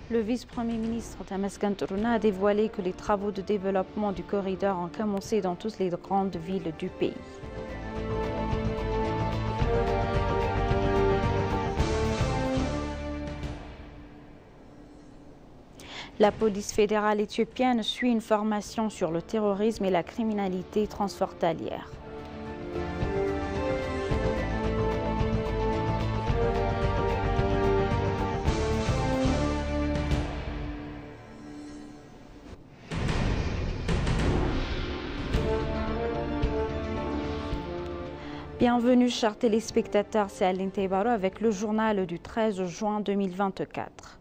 Le vice-premier ministre Temesgen Touruna a dévoilé que les travaux de développement du corridor ont commencé dans toutes les grandes villes du pays. La police fédérale éthiopienne suit une formation sur le terrorisme et la criminalité transfrontalière. Bienvenue chers téléspectateurs, c'est Aline Teibaro avec le journal du 13 juin 2024.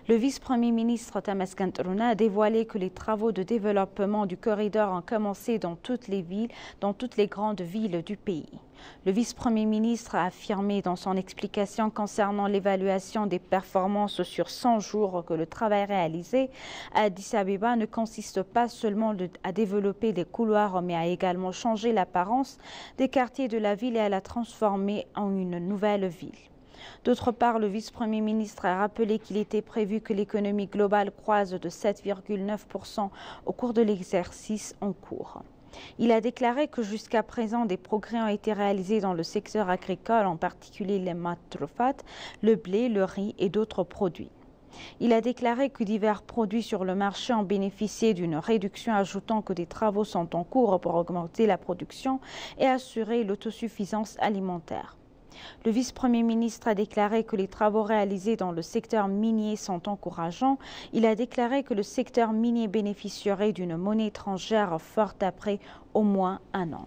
Le vice-premier ministre Temesgen Touruna a dévoilé que les travaux de développement du corridor ont commencé dans toutes les villes, dans toutes les grandes villes du pays. Le vice-premier ministre a affirmé dans son explication concernant l'évaluation des performances sur 100 jours que le travail réalisé à Addis Abeba ne consiste pas seulement à développer des couloirs, mais à également changer l'apparence des quartiers de la ville et à la transformer en une nouvelle ville. D'autre part, le vice-premier ministre a rappelé qu'il était prévu que l'économie globale croise de 7,9% au cours de l'exercice en cours. Il a déclaré que jusqu'à présent, des progrès ont été réalisés dans le secteur agricole, en particulier les matrofat, le blé, le riz et d'autres produits. Il a déclaré que divers produits sur le marché ont bénéficié d'une réduction, ajoutant que des travaux sont en cours pour augmenter la production et assurer l'autosuffisance alimentaire. Le vice-premier ministre a déclaré que les travaux réalisés dans le secteur minier sont encourageants. Il a déclaré que le secteur minier bénéficierait d'une monnaie étrangère forte après au moins un an.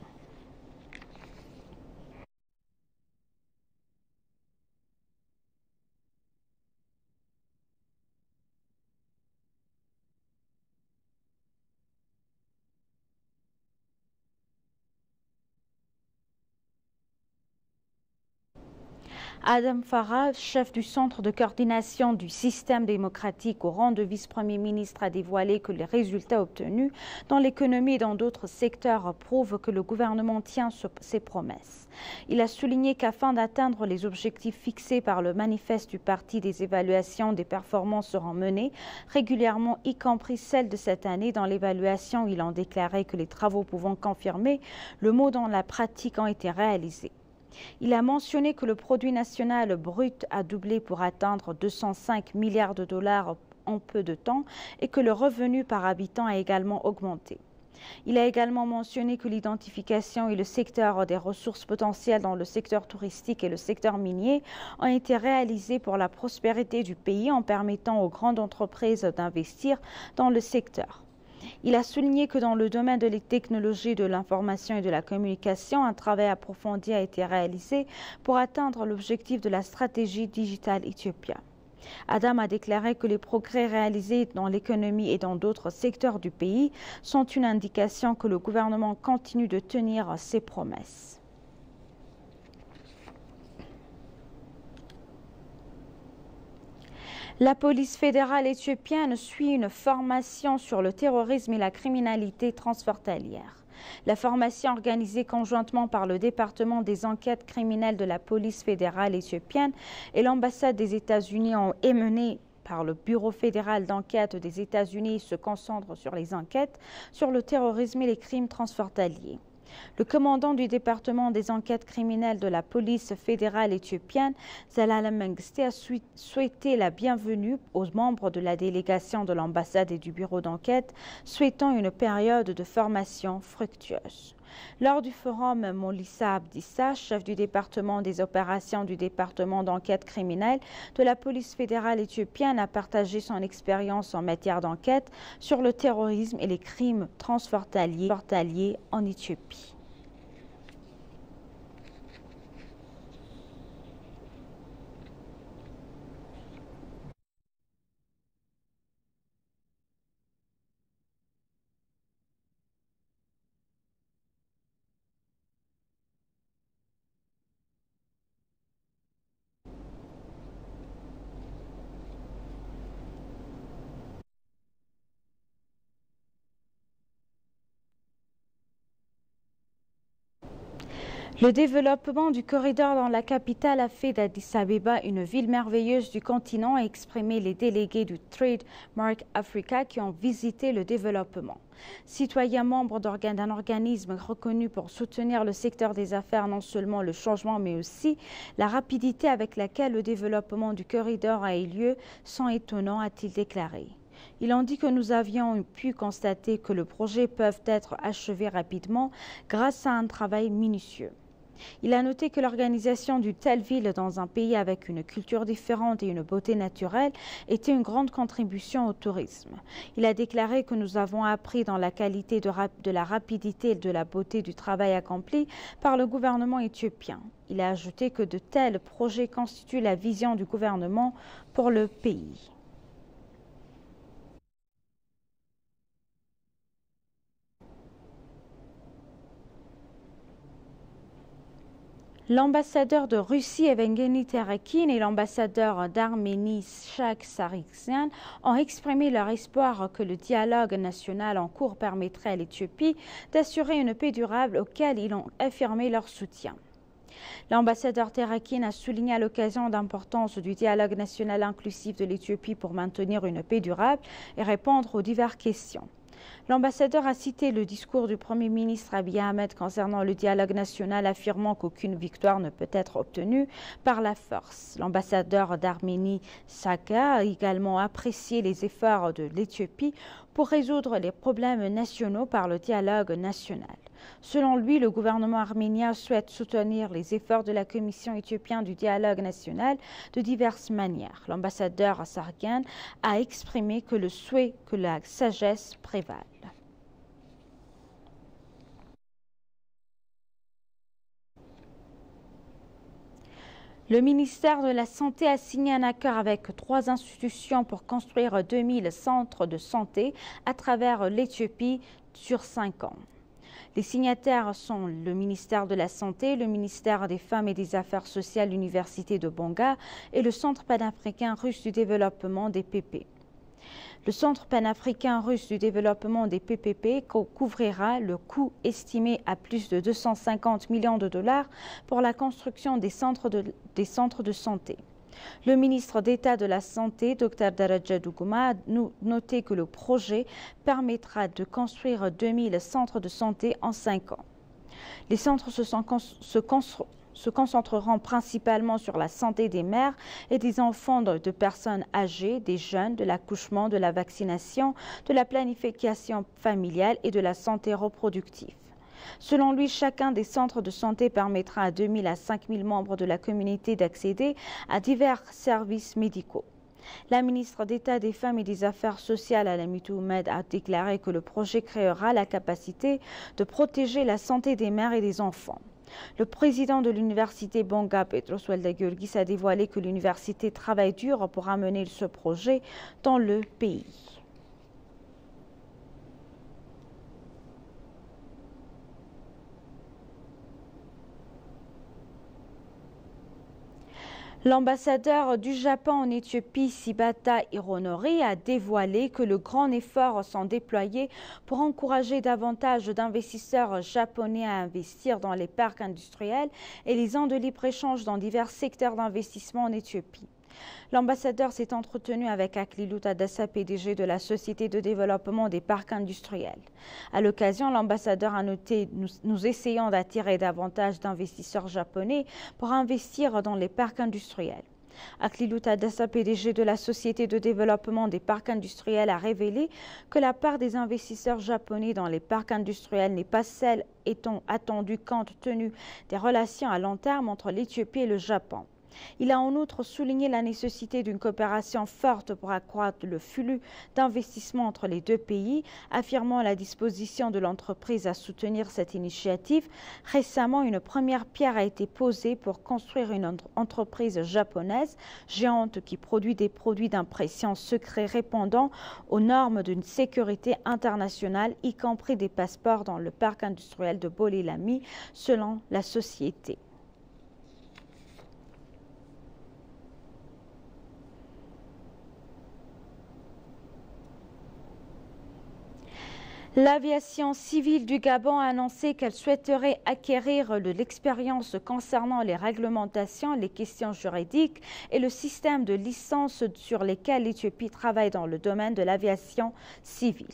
Adam Farah, chef du centre de coordination du système démocratique au rang de vice-premier ministre, a dévoilé que les résultats obtenus dans l'économie et dans d'autres secteurs prouvent que le gouvernement tient ses promesses. Il a souligné qu'afin d'atteindre les objectifs fixés par le manifeste du parti, des évaluations des performances seront menées régulièrement, y compris celles de cette année. Dans l'évaluation, il a déclaré que les travaux pouvant confirmer le mot dans la pratique ont été réalisés. Il a mentionné que le produit national brut a doublé pour atteindre 205 milliards de dollars en peu de temps et que le revenu par habitant a également augmenté. Il a également mentionné que l'identification et le secteur des ressources potentielles dans le secteur touristique et le secteur minier ont été réalisés pour la prospérité du pays en permettant aux grandes entreprises d'investir dans le secteur. Il a souligné que dans le domaine de les technologies de l'information et de la communication, un travail approfondi a été réalisé pour atteindre l'objectif de la stratégie digitale Ethiopia. Adam a déclaré que les progrès réalisés dans l'économie et dans d'autres secteurs du pays sont une indication que le gouvernement continue de tenir ses promesses. La police fédérale éthiopienne suit une formation sur le terrorisme et la criminalité transfrontalière. La formation organisée conjointement par le département des enquêtes criminelles de la police fédérale éthiopienne et l'ambassade des États-Unis est menée par le Bureau fédéral d'enquête des États-Unis se concentre sur les enquêtes sur le terrorisme et les crimes transfrontaliers. Le commandant du département des enquêtes criminelles de la police fédérale éthiopienne, Zelalem Mengiste, a souhaité la bienvenue aux membres de la délégation de l'ambassade et du bureau d'enquête, souhaitant une période de formation fructueuse. Lors du forum, Molissa Abdissa, chef du département des opérations du département d'enquête criminelle de la police fédérale éthiopienne, a partagé son expérience en matière d'enquête sur le terrorisme et les crimes transfrontaliers en Éthiopie. Le développement du corridor dans la capitale a fait d'Addis Abeba une ville merveilleuse du continent, a exprimé les délégués du Trademark Africa qui ont visité le développement. Citoyens membres d'un organisme reconnu pour soutenir le secteur des affaires, non seulement le changement mais aussi la rapidité avec laquelle le développement du corridor a eu lieu sont étonnants, a-t-il déclaré. Ils ont dit que nous avions pu constater que le projet peut être achevé rapidement grâce à un travail minutieux. Il a noté que l'organisation d'une telle ville dans un pays avec une culture différente et une beauté naturelle était une grande contribution au tourisme. Il a déclaré que nous avons appris dans la qualité de la rapidité et de la beauté du travail accompli par le gouvernement éthiopien. Il a ajouté que de tels projets constituent la vision du gouvernement pour le pays. L'ambassadeur de Russie, Evgeny Terekin, et l'ambassadeur d'Arménie, Shak Sargsyan, ont exprimé leur espoir que le dialogue national en cours permettrait à l'Éthiopie d'assurer une paix durable auquel ils ont affirmé leur soutien. L'ambassadeur Terekin a souligné à l'occasion l'importance du dialogue national inclusif de l'Éthiopie pour maintenir une paix durable et répondre aux diverses questions. L'ambassadeur a cité le discours du Premier ministre Abiy Ahmed concernant le dialogue national, affirmant qu'aucune victoire ne peut être obtenue par la force. L'ambassadeur d'Arménie, Saka, a également apprécié les efforts de l'Éthiopie pour résoudre les problèmes nationaux par le dialogue national. Selon lui, le gouvernement arménien souhaite soutenir les efforts de la Commission éthiopienne du dialogue national de diverses manières. L'ambassadeur Sargsyan a exprimé que le souhait que la sagesse prévale. Le ministère de la Santé a signé un accord avec 3 institutions pour construire 2000 centres de santé à travers l'Éthiopie sur 5 ans. Les signataires sont le ministère de la Santé, le ministère des Femmes et des Affaires sociales, l'Université de Bonga et le Centre panafricain russe du développement des PP. Le Centre panafricain russe du développement des PPP couvrira le coût estimé à plus de 250 millions de dollars pour la construction des centres de santé. Le ministre d'État de la Santé, Dr Daraja Duguma, a noté que le projet permettra de construire 2000 centres de santé en 5 ans. Les centres se concentreront principalement sur la santé des mères et des enfants de personnes âgées, des jeunes, de l'accouchement, de la vaccination, de la planification familiale et de la santé reproductive. Selon lui, chacun des centres de santé permettra à 2000 à 5000 membres de la communauté d'accéder à divers services médicaux. La ministre d'État des Femmes et des Affaires sociales, Alamitou Oumed, a déclaré que le projet créera la capacité de protéger la santé des mères et des enfants. Le président de l'université Bonga, Petros Weldagurgis, a dévoilé que l'université travaille dur pour amener ce projet dans le pays. L'ambassadeur du Japon en Éthiopie, Shibata Hironori, a dévoilé que de grands efforts sont déployés pour encourager davantage d'investisseurs japonais à investir dans les parcs industriels et les zones de libre-échange dans divers secteurs d'investissement en Éthiopie. L'ambassadeur s'est entretenu avec Aklilu Tadassa, PDG de la Société de développement des parcs industriels. À l'occasion, l'ambassadeur a noté « Nous essayons d'attirer davantage d'investisseurs japonais pour investir dans les parcs industriels ». Aklilu Tadassa, PDG de la Société de développement des parcs industriels, a révélé que la part des investisseurs japonais dans les parcs industriels n'est pas celle étant attendue compte tenu des relations à long terme entre l'Éthiopie et le Japon. Il a en outre souligné la nécessité d'une coopération forte pour accroître le flux d'investissement entre les deux pays, affirmant la disposition de l'entreprise à soutenir cette initiative. Récemment, une première pierre a été posée pour construire une entreprise japonaise géante qui produit des produits d'impression secret répondant aux normes d'une sécurité internationale, y compris des passeports dans le parc industriel de Bolé-Lamy, selon la société. L'aviation civile du Gabon a annoncé qu'elle souhaiterait acquérir de l'expérience concernant les réglementations, les questions juridiques et le système de licence sur lesquels l'Éthiopie travaille dans le domaine de l'aviation civile.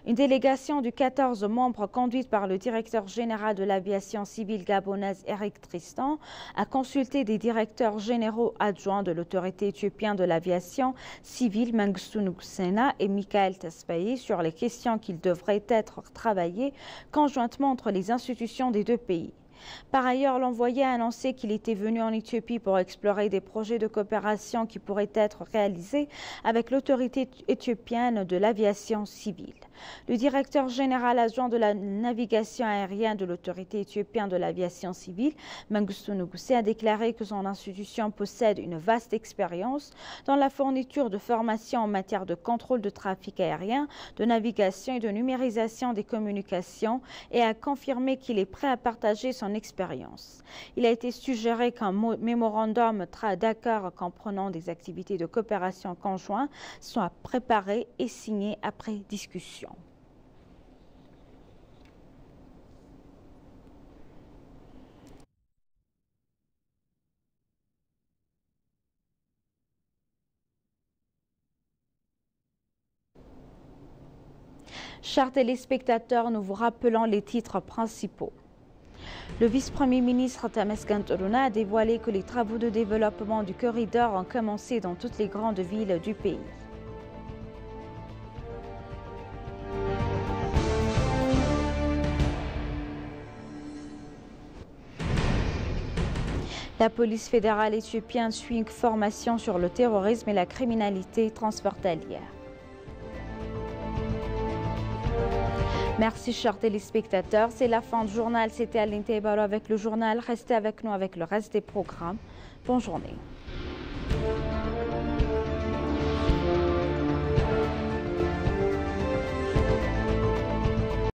Une délégation de 14 membres conduite par le directeur général de l'aviation civile gabonaise Eric Tristan a consulté des directeurs généraux adjoints de l'autorité éthiopienne de l'aviation civile Mengistu Nugusena et Michael Tesfaye sur les questions qu'ils devraient être travaillées conjointement entre les institutions des deux pays. Par ailleurs, l'envoyé a annoncé qu'il était venu en Éthiopie pour explorer des projets de coopération qui pourraient être réalisés avec l'autorité éthiopienne de l'aviation civile. Le directeur général adjoint de la navigation aérienne de l'autorité éthiopienne de l'aviation civile, Mengistu Nuguse, a déclaré que son institution possède une vaste expérience dans la fourniture de formations en matière de contrôle de trafic aérien, de navigation et de numérisation des communications et a confirmé qu'il est prêt à partager son expérience. Il a été suggéré qu'un mémorandum d'accord comprenant des activités de coopération conjointes soit préparé et signé après discussion. Chers téléspectateurs, nous vous rappelons les titres principaux. Le vice-premier ministre Temesgen Turuna a dévoilé que les travaux de développement du corridor ont commencé dans toutes les grandes villes du pays. La police fédérale éthiopienne suit une formation sur le terrorisme et la criminalité transfrontalière. Merci chers téléspectateurs, c'est la fin du journal. C'était Aline Teibaro avec le journal. Restez avec nous avec le reste des programmes. Bonne journée.